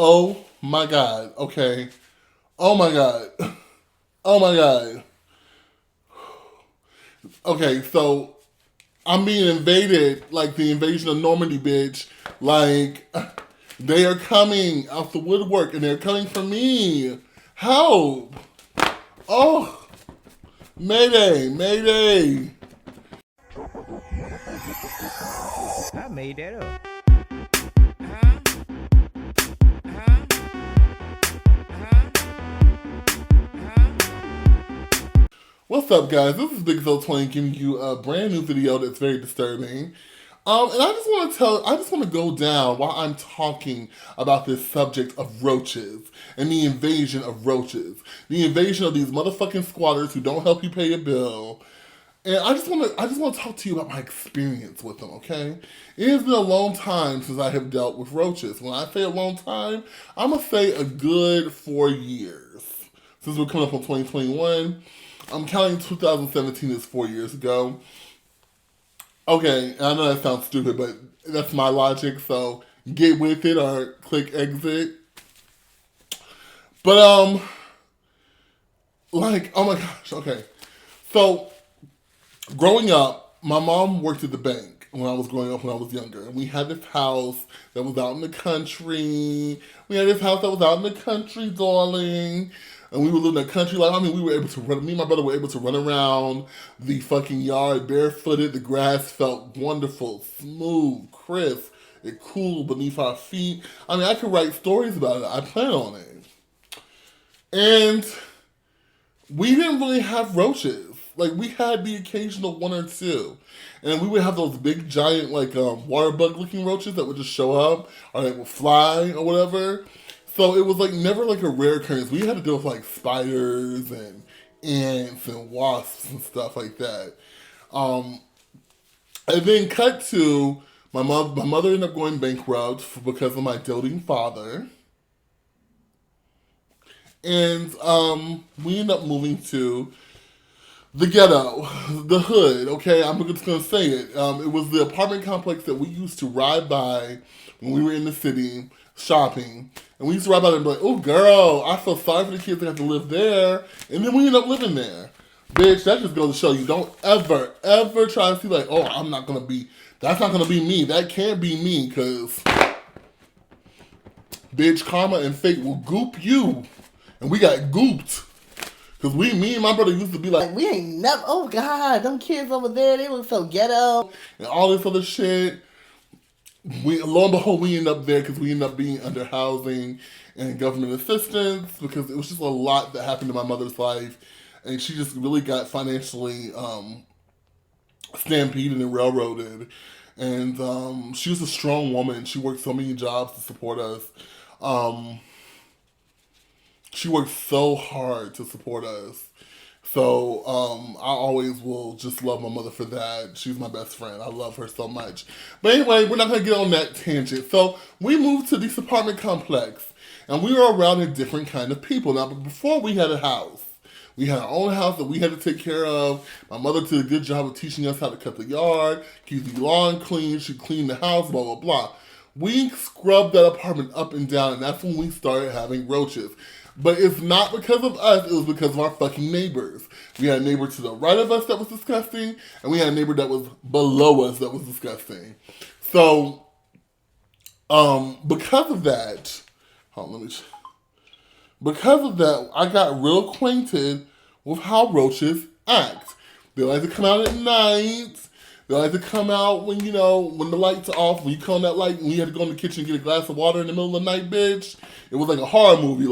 Oh my god. Okay. Oh my god. Oh my god. Okay, so I'm being invaded like the invasion of Normandy, bitch. Like, they are coming out the woodwork and they're coming for me. Help! Oh, Mayday, Mayday. I made that up. What's up, guys? This is Big Zo 20 giving you a brand new video that's very disturbing. And I just want to go down while I'm talking about this subject of roaches and the invasion of roaches. The invasion of these motherfucking squatters who don't help you pay your bill. And I just want to talk to you about my experience with them, okay? It has been a long time since I have dealt with roaches. When I say a long time, I'm going to say a good 4 years. Since we're coming up on 2021, I'm counting 2017 as 4 years ago. Okay, I know that sounds stupid, but that's my logic, so get with it or click exit. But, oh my gosh, okay. So, growing up, my mom worked at the bank when I was growing up when I was younger. And we had this house that was out in the country. Darling. And we would live in the country. We were able to run, me and my brother were able to run around the fucking yard barefooted. The grass felt wonderful, smooth, crisp. It cooled beneath our feet. I could write stories about it. I plan on it. And we didn't really have roaches. Like, we had the occasional one or two. And we would have those big, giant, water bug-looking roaches that would just show up, or they would fly, or whatever. So it was, never, a rare occurrence. We had to deal with, spiders and ants and wasps and stuff like that. And then cut to, my mother ended up going bankrupt because of my doting father. And we ended up moving to the ghetto, the hood, okay? I'm just gonna say it. It was the apartment complex that we used to ride by when we were in the city shopping. And we used to ride by there and be like, oh girl, I feel sorry for the kids that have to live there. And then we ended up living there. Bitch, that just goes to show you, don't ever, ever try to see oh, that's not gonna be me. That can't be me, because bitch, karma and fate will goop you. And we got gooped. Because me and my brother used to be like, we ain't never, oh God, them kids over there, they were so ghetto. And all this other shit. Lo and behold, we end up there because we end up being under housing and government assistance, because it was just a lot that happened in my mother's life. And she just really got financially stampeded and railroaded. And she was a strong woman. She worked so many jobs to support us. She worked so hard to support us. So I always will just love my mother for that. She's my best friend. I love her so much. But anyway, we're not going to get on that tangent. So we moved to this apartment complex. And we were around a different kind of people. Now, but before we had a house. We had our own house that we had to take care of. My mother did a good job of teaching us how to cut the yard, keep the lawn clean. She cleaned the house, blah, blah, blah. We scrubbed that apartment up and down. And that's when we started having roaches. But it's not because of us, it was because of our fucking neighbors. We had a neighbor to the right of us that was disgusting, and we had a neighbor that was below us that was disgusting. So, because of that, I got real acquainted with how roaches act. They like to come out at night. They like to come out when the light's off. When you come on that light, and you had to go in the kitchen and get a glass of water in the middle of the night, bitch. It was like a horror movie,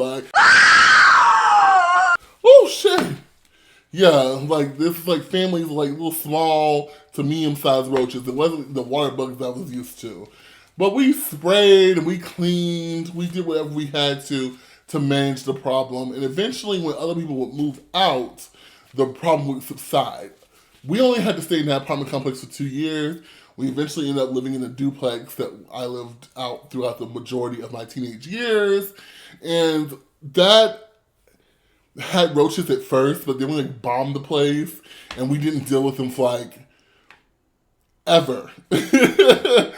oh shit. Yeah, this is families little small to medium-sized roaches. It wasn't the water bugs I was used to. But we sprayed and we cleaned. We did whatever we had to manage the problem. And eventually when other people would move out, the problem would subside. We only had to stay in that apartment complex for 2 years. We eventually ended up living in a duplex that I lived out throughout the majority of my teenage years. And that had roaches at first, but then we bombed the place and we didn't deal with them for ever. I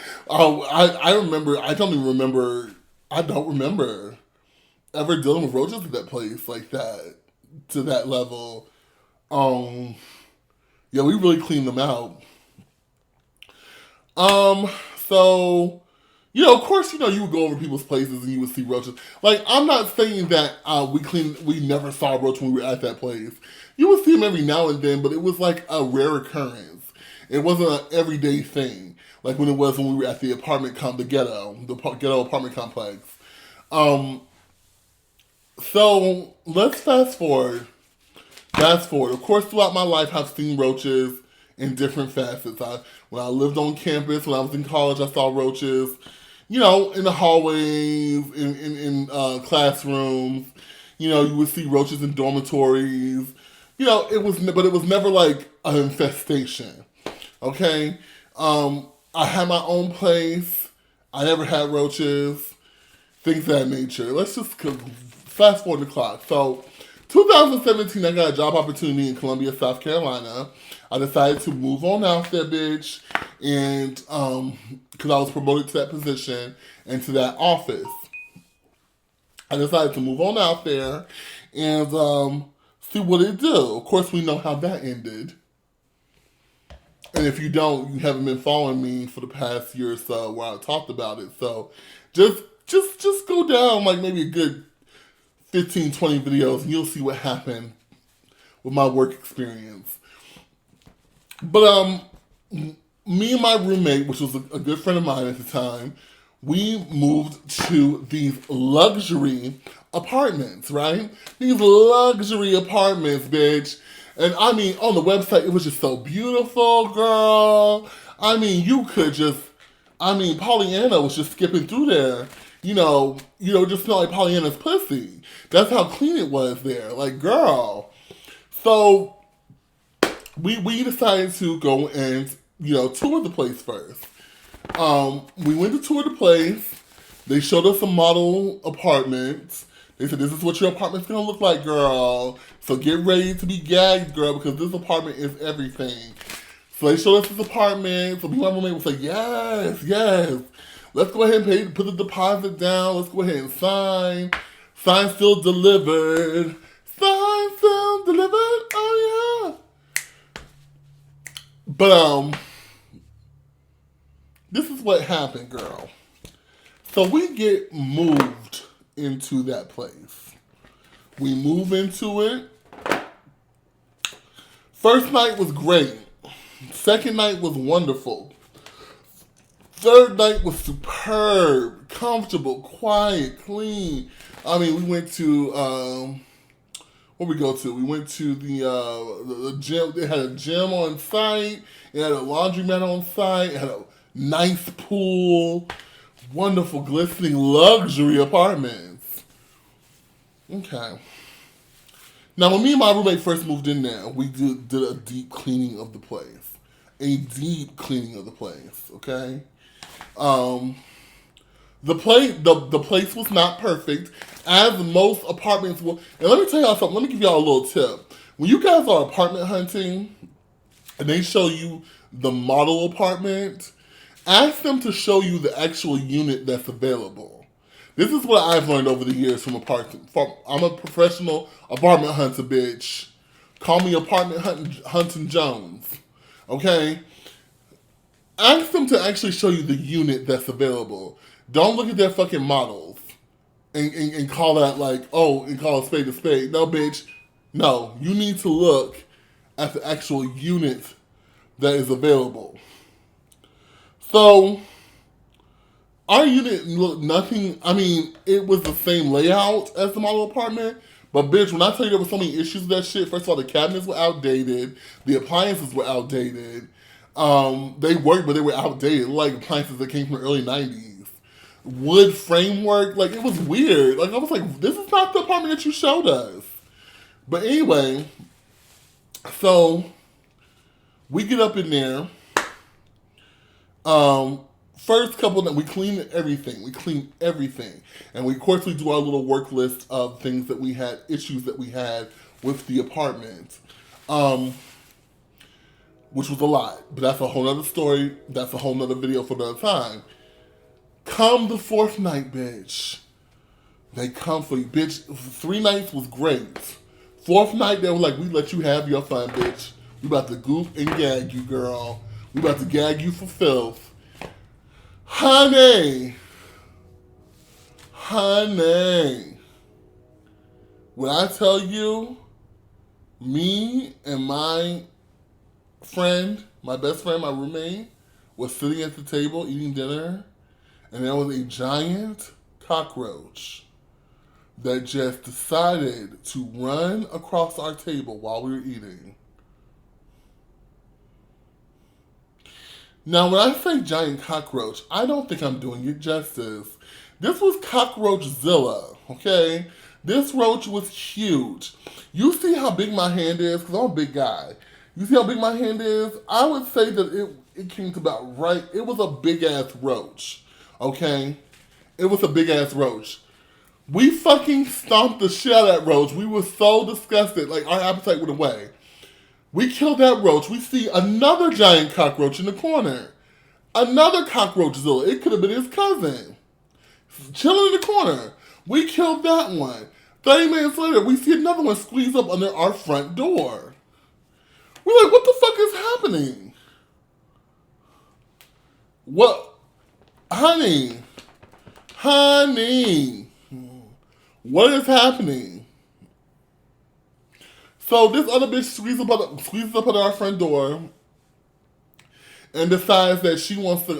don't even remember I don't remember ever dealing with roaches at that place like that, to that level. Um, yeah, we really cleaned them out. Um, so, of course, you would go over people's places and you would see roaches. Like, I'm not saying that we never saw a roach when we were at that place. You would see them every now and then, but it was like a rare occurrence. It wasn't an everyday thing, like when it was when we were at the ghetto apartment complex. Um, so let's fast forward. Fast forward. Of course, throughout my life, I've seen roaches in different facets. When I lived on campus, when I was in college, I saw roaches. In the hallways, in classrooms. You would see roaches in dormitories. But it was never like an infestation. Okay, I had my own place. I never had roaches. Things of that nature. Let's just fast forward the clock. So, 2017, I got a job opportunity in Columbia, South Carolina. I decided to move on out there, bitch, and because I was promoted to that position and to that office, I decided to move on out there and see what it do. Of course, we know how that ended. And if you don't, you haven't been following me for the past year or so where I talked about it. So just go down like maybe a good 15, 20 videos and you'll see what happened with my work experience. But me and my roommate, which was a good friend of mine at the time, we moved to these luxury apartments, right? These luxury apartments, bitch. And I mean, on the website, it was just so beautiful, girl. I mean, Pollyanna was just skipping through there. Just smell like Pollyanna's pussy. That's how clean it was there. Like, girl. So, we decided to go and, tour the place first. We went to tour the place. They showed us a model apartment. They said, this is what your apartment's gonna look like, girl. So get ready to be gagged, girl, because this apartment is everything. So they showed us this apartment. So me and my roommate was like, yes. Let's go ahead and put the deposit down. Let's go ahead and sign. Sign still delivered. Sign still delivered. Oh, yeah. But, this is what happened, girl. So we get moved into that place. We move into it. First night was great. Second night was wonderful. Third night was superb, comfortable, quiet, clean. I mean, we went to, where we go to? We went to the gym. They had a gym on site. It had a laundromat on site. It had a nice pool. Wonderful, glistening, luxury apartments. Okay. Now, when me and my roommate first moved in there, we did a deep cleaning of the place. A deep cleaning of the place, okay? The place was not perfect, as most apartments will. And let me tell y'all something. Let me give y'all a little tip. When you guys are apartment hunting, and they show you the model apartment, ask them to show you the actual unit that's available. This is what I've learned over the years from I'm a professional apartment hunter, bitch. Call me apartment hunting Jones. Okay? Ask them to actually show you the unit that's available. Don't look at their fucking models and call that and call a spade a spade. No, bitch. No. You need to look at the actual unit that is available. So, our unit looked nothing. I mean, it was the same layout as the model apartment. But, bitch, when I tell you there were so many issues with that shit, first of all, the cabinets were outdated. The appliances were outdated. They worked, but they were outdated. Like appliances that came from the early 90s. Wood framework. Like, it was weird. Like, I was like, this is not the apartment that you showed us. But anyway, so, we get up in there. First couple that we cleaned everything. And of course we do our little work list of things that we had, issues that we had with the apartment. Which was a lot. But that's a whole nother story. That's a whole nother video for another time. Come the fourth night, bitch. They come for you, bitch. 3 nights was great. Fourth night, they were like, we let you have your fun, bitch. We about to goof and gag you, girl. We about to gag you for filth. Honey. When I tell you, me and my friend, my best friend, my roommate, was sitting at the table eating dinner, and there was a giant cockroach that just decided to run across our table while we were eating. Now, when I say giant cockroach, I don't think I'm doing it justice. This was Cockroachzilla, okay? This roach was huge. You see how big my hand is? Because I'm a big guy. You see how big my hand is? I would say that it came to about right. It was a big-ass roach, okay? It was a big-ass roach. We fucking stomped the shit out of that roach. We were so disgusted. Like, our appetite went away. We killed that roach. We see another giant cockroach in the corner. Another Cockroachzilla. It could have been his cousin. Chilling in the corner. We killed that one. 30 minutes later, we see another one squeeze up under our front door. We're like, what the fuck is happening? What? Honey. What is happening? So this other bitch squeezes up at our front door and decides that she wants to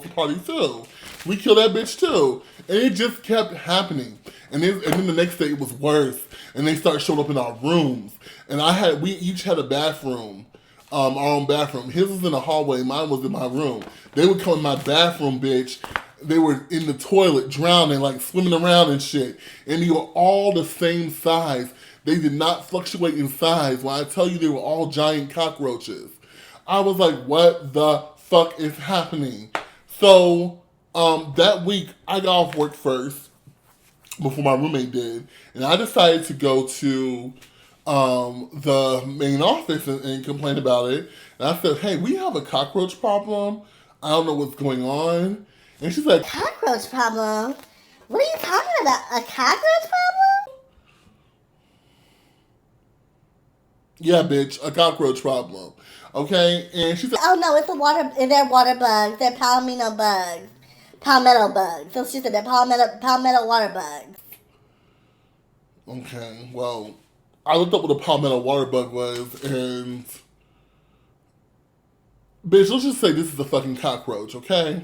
party too. We kill that bitch too, and it just kept happening. And then the next day it was worse, and they started showing up in our rooms. And we each had a bathroom, our own bathroom. His was in the hallway, mine was in my room. They would come in my bathroom, bitch. They were in the toilet drowning, like swimming around and shit. And they were all the same size. They did not fluctuate in size. When I tell you they were all giant cockroaches. I was like, what the fuck is happening? So, that week, I got off work first, before my roommate did. And I decided to go to the main office and complain about it. And I said, hey, we have a cockroach problem. I don't know what's going on. And she's like, cockroach problem? What are you talking about? A cockroach problem? yeah, bitch, a cockroach problem. Okay? And she said, Oh no, they're water bugs. They're palmetto bugs. Palmetto bugs. So she said they're palmetto water bugs. okay, well, I looked up what a palmetto water bug was, and bitch, let's just say this is a fucking cockroach, okay?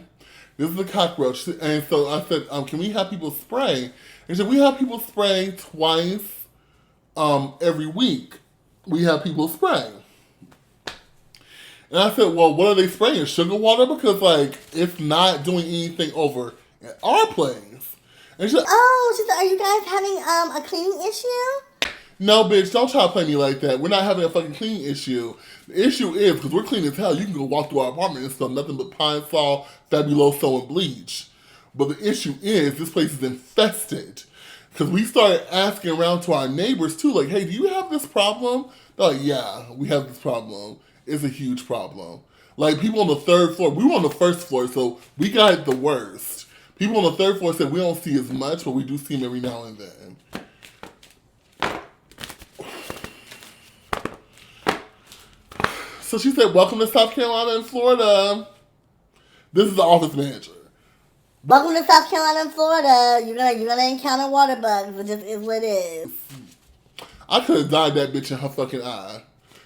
This is a cockroach. And so I said, can we have people spray? And she said, we have people spray twice every week. We have people spray. And I said, well, what are they spraying? Sugar water? Because, like, it's not doing anything over at our place. And she said, she said, are you guys having a cleaning issue? no, bitch, don't try to play me like that. We're not having a fucking cleaning issue. The issue is, because we're clean as hell, you can go walk through our apartment and smell nothing but Pine Sol, Fabuloso, and bleach. But the issue is, this place is infested. Because we started asking around to our neighbors, too, like, hey, do you have this problem? They're like, yeah, we have this problem. It's a huge problem. Like, people on the third floor, we were on the first floor, so we got it the worst. People on the third floor said we don't see as much, but we do see them every now and then. So she said, welcome to South Carolina and Florida. This is the office manager. Welcome to South Carolina and Florida. You're gonna encounter water bugs, which is what it is. I could have died that bitch in her fucking eye.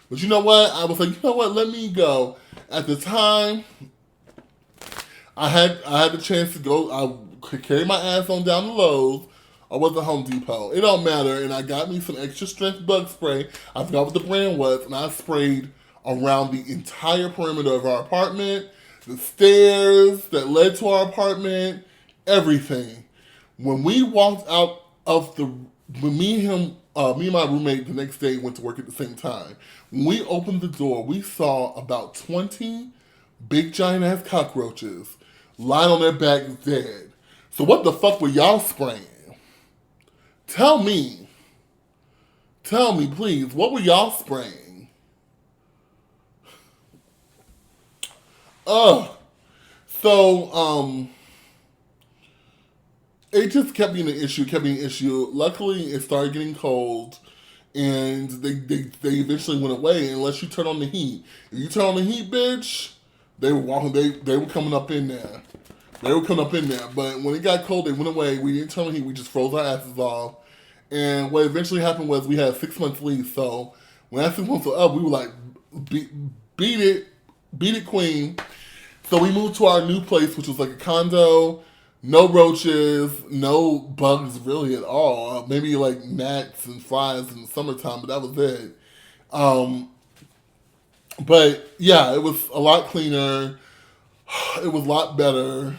But you know what? I was like, you know what? Let me go. At the time, I had the chance to go. I could carry my ass on down to Lowe's. I was at Home Depot. It don't matter. And I got me some extra strength bug spray. I forgot what the brand was. And I sprayed around the entire perimeter of our apartment, the stairs that led to our apartment, everything. When we walked out of when me and my roommate the next day went to work at the same time. When we opened the door, we saw about 20 big giant ass cockroaches lying on their backs dead. So what the fuck were y'all spraying? Tell me please, what were y'all spraying? Ugh. So, it just kept being an issue, Luckily, it started getting cold, and they eventually went away unless you turn on the heat. If you turn on the heat, bitch, they were walking, they were coming up in there. But when it got cold, they went away. We didn't turn on the heat, we just froze our asses off. And what eventually happened was we had a 6 month lease, so when that 6 months were up, we were like, beat it, queen. So we moved to our new place, which was like a condo. No roaches, no bugs really at all. Maybe like gnats and flies in the summertime, but that was it. But yeah, it was a lot cleaner. It was a lot better.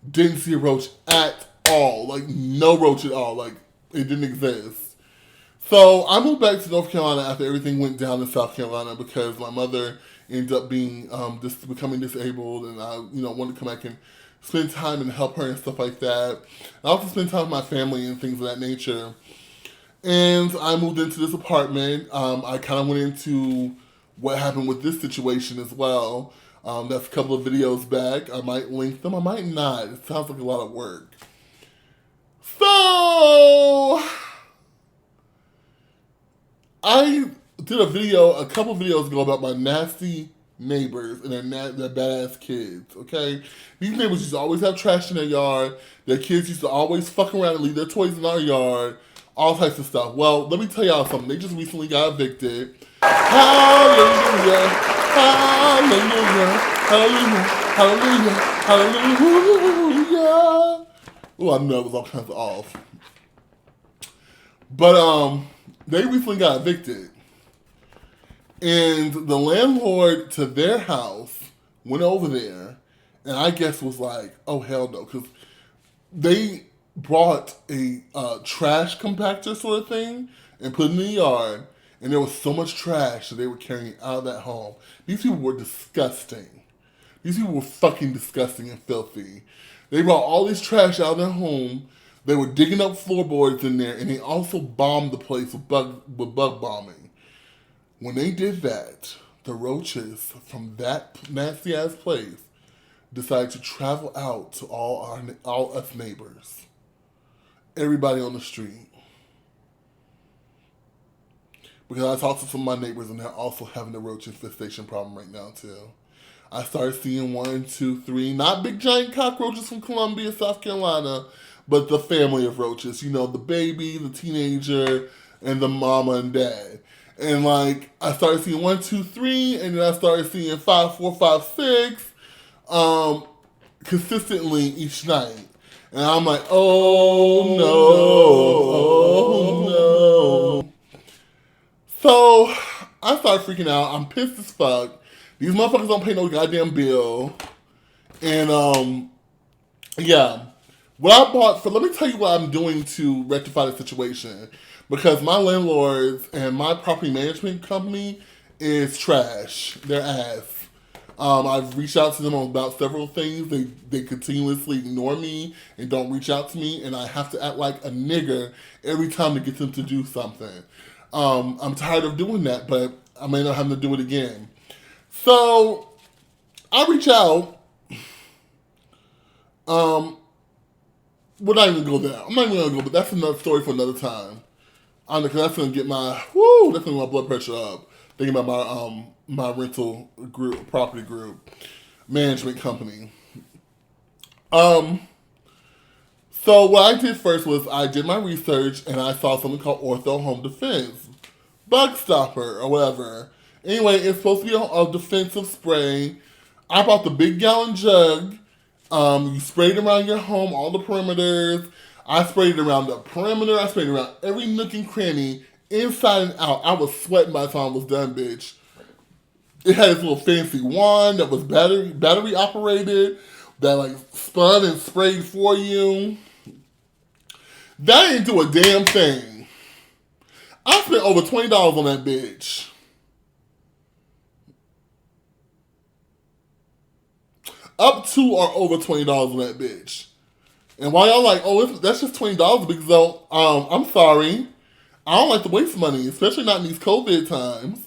Didn't see a roach at all. Like, no roach at all. Like, it didn't exist. So I moved back to North Carolina after everything went down in South Carolina because my mother ended up being becoming disabled, and I wanted to come back and spend time and help her and stuff like that. I also spend time with my family and things of that nature. And I moved into this apartment. I kind of went into what happened with this situation as well. That's a couple of videos back. I might link them. I might not. It sounds like a lot of work. So I did a couple videos ago about my nasty neighbors and their badass kids, okay? These neighbors used to always have trash in their yard. Their kids used to always fuck around and leave their toys in our yard. All types of stuff. Well, let me tell y'all something. They just recently got evicted. Hallelujah. Hallelujah. Hallelujah. Hallelujah. Hallelujah. Oh, I know it was all kinds of off. But they recently got evicted. And the landlord to their house went over there and I guess was like, oh, hell no. Because they brought a trash compactor sort of thing and put it in the yard. And there was so much trash that they were carrying out of that home. These people were disgusting. These people were fucking disgusting and filthy. They brought all this trash out of their home. They were digging up floorboards in there. And they also bombed the place with bug bombing. When they did that, the roaches from that nasty ass place decided to travel out to all us neighbors, everybody on the street. Because I talked to some of my neighbors and they're also having the roach infestation problem right now too. I started seeing 1, 2, 3, not big giant cockroaches from Columbia, South Carolina, but the family of roaches. You know, the baby, the teenager, and the mama and dad. And like, I started seeing 1, 2, 3, and then I started seeing 5, 4, 5, 6, consistently each night. And I'm like, oh no. So I started freaking out. I'm pissed as fuck. These motherfuckers don't pay no goddamn bill. And yeah. Let me tell you what I'm doing to rectify the situation. Because my landlords and my property management company is trash. They're ass. I've reached out to them about several things. They continuously ignore me and don't reach out to me, and I have to act like a nigger every time to get them to do something. I'm tired of doing that, but I may not have to do it again. So I reach out. We're not even gonna go there. I'm not even gonna go, but that's another story for another time. Because that's gonna get my blood pressure up. Thinking about my rental group, property group, management company. So what I did first was I did my research and I saw something called Ortho Home Defense, Bug Stopper or whatever. Anyway, it's supposed to be a defensive spray. I bought the big gallon jug. You spray it around your home, all the perimeters. I sprayed it around the perimeter. I sprayed it around every nook and cranny, inside and out. I was sweating by the time I was done, bitch. It had this little fancy wand that was battery operated, that like spun and sprayed for you. That didn't do a damn thing. I spent over $20 on that bitch. Up to or over $20 on that bitch. And while y'all like, oh, that's just $20 because though, I'm sorry. I don't like to waste money, especially not in these COVID times.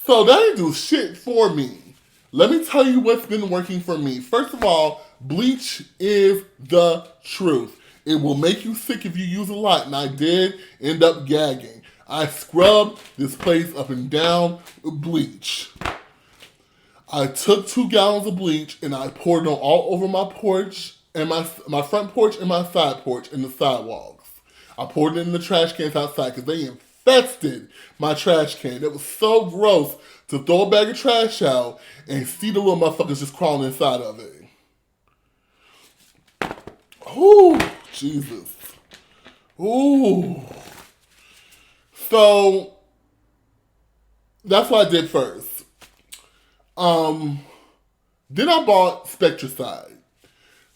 So that didn't do shit for me. Let me tell you what's been working for me. First of all, bleach is the truth. It will make you sick if you use a lot, and I did end up gagging. I scrubbed this place up and down with bleach. I took 2 gallons of bleach and I poured it on all over my porch and my front porch and my side porch and the sidewalks. I poured it in the trash cans outside because they infested my trash can. It was so gross to throw a bag of trash out and see the little motherfuckers just crawling inside of it. Ooh, Jesus. Ooh. So, that's what I did first. Then I bought Spectracide.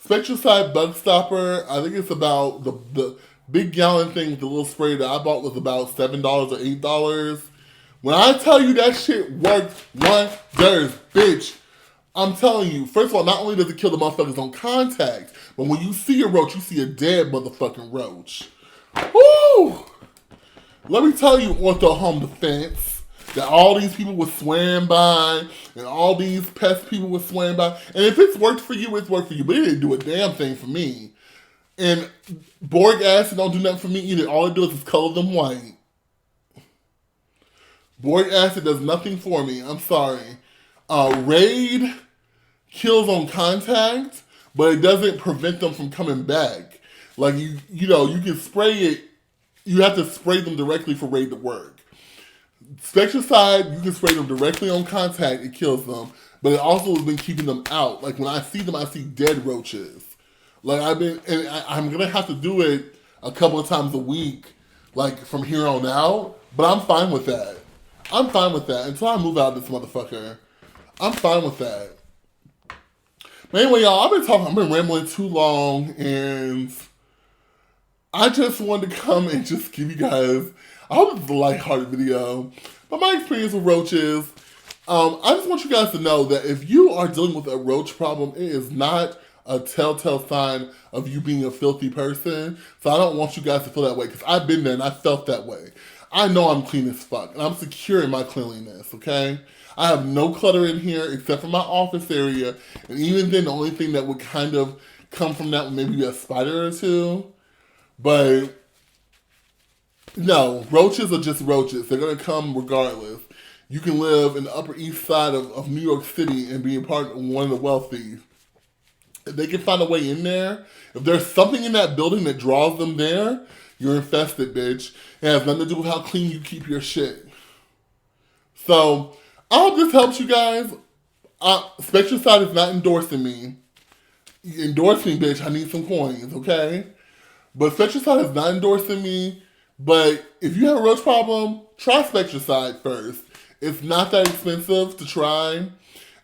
Spectracide Bug Stopper, I think it's about the big gallon thing with the little spray that I bought was about $7 or $8. When I tell you that shit works wonders, bitch. I'm telling you, first of all, not only does it kill the motherfuckers on contact, but when you see a roach, you see a dead motherfucking roach. Woo! Let me tell you, Ortho Home Defense, that all these people were swearing by, and all these pest people were swearing by. And if it's worked for you, it's worked for you. But it didn't do a damn thing for me. And boric acid don't do nothing for me either. All it does is color them white. Boric acid does nothing for me. I'm sorry. Raid kills on contact, but it doesn't prevent them from coming back. Like, you can spray it. You have to spray them directly for Raid to work. Spectracide, you can spray them directly on contact, it kills them, but it also has been keeping them out. Like, when I see them, I see dead roaches. Like, I'm gonna have to do it a couple of times a week, like, from here on out, but I'm fine with that. I'm fine with that. Until I move out of this motherfucker, I'm fine with that. But anyway, y'all, I've been rambling too long, and I just wanted to come and just give you guys, I hope it's a lighthearted video, but my experience with roaches. I just want you guys to know that if you are dealing with a roach problem, it is not a telltale sign of you being a filthy person. So I don't want you guys to feel that way, because I've been there and I felt that way. I know I'm clean as fuck, and I'm secure in my cleanliness, okay? I have no clutter in here except for my office area, and even then, the only thing that would kind of come from that would maybe be a spider or two. But no, roaches are just roaches. They're going to come regardless. You can live in the Upper East Side of New York City and be a part of one of the wealthy. If they can find a way in there, if there's something in that building that draws them there, you're infested, bitch. It has nothing to do with how clean you keep your shit. So, I hope this helps you guys. Spectracide is not endorsing me. Endorse me, bitch. I need some coins, okay? But Spectracide is not endorsing me. But if you have a roach problem, try Spectracide first. It's not that expensive to try.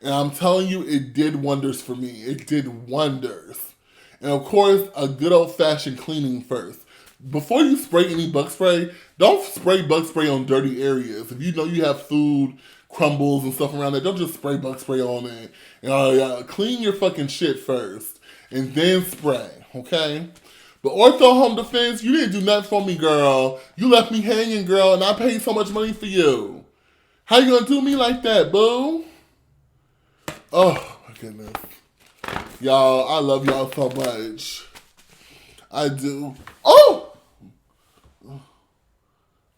And I'm telling you, it did wonders for me. It did wonders. And of course, a good old-fashioned cleaning first. Before you spray any bug spray, don't spray bug spray on dirty areas. If you know you have food, crumbles and stuff around there, don't just spray bug spray on it. Clean your fucking shit first. And then spray, okay? But Ortho Home Defense, you didn't do nothing for me, girl. You left me hanging, girl, and I paid so much money for you. How you gonna do me like that, boo? Oh, my goodness. Y'all, I love y'all so much. I do. Oh!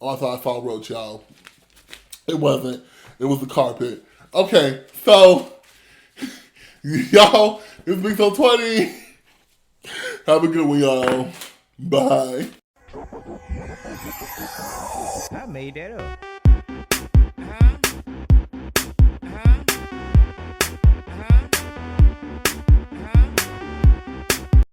Oh, I thought I saw a roach, y'all. It wasn't. It was the carpet. Okay, so, y'all, it's Big So 20. Have a good one, y'all. Bye. I made that up.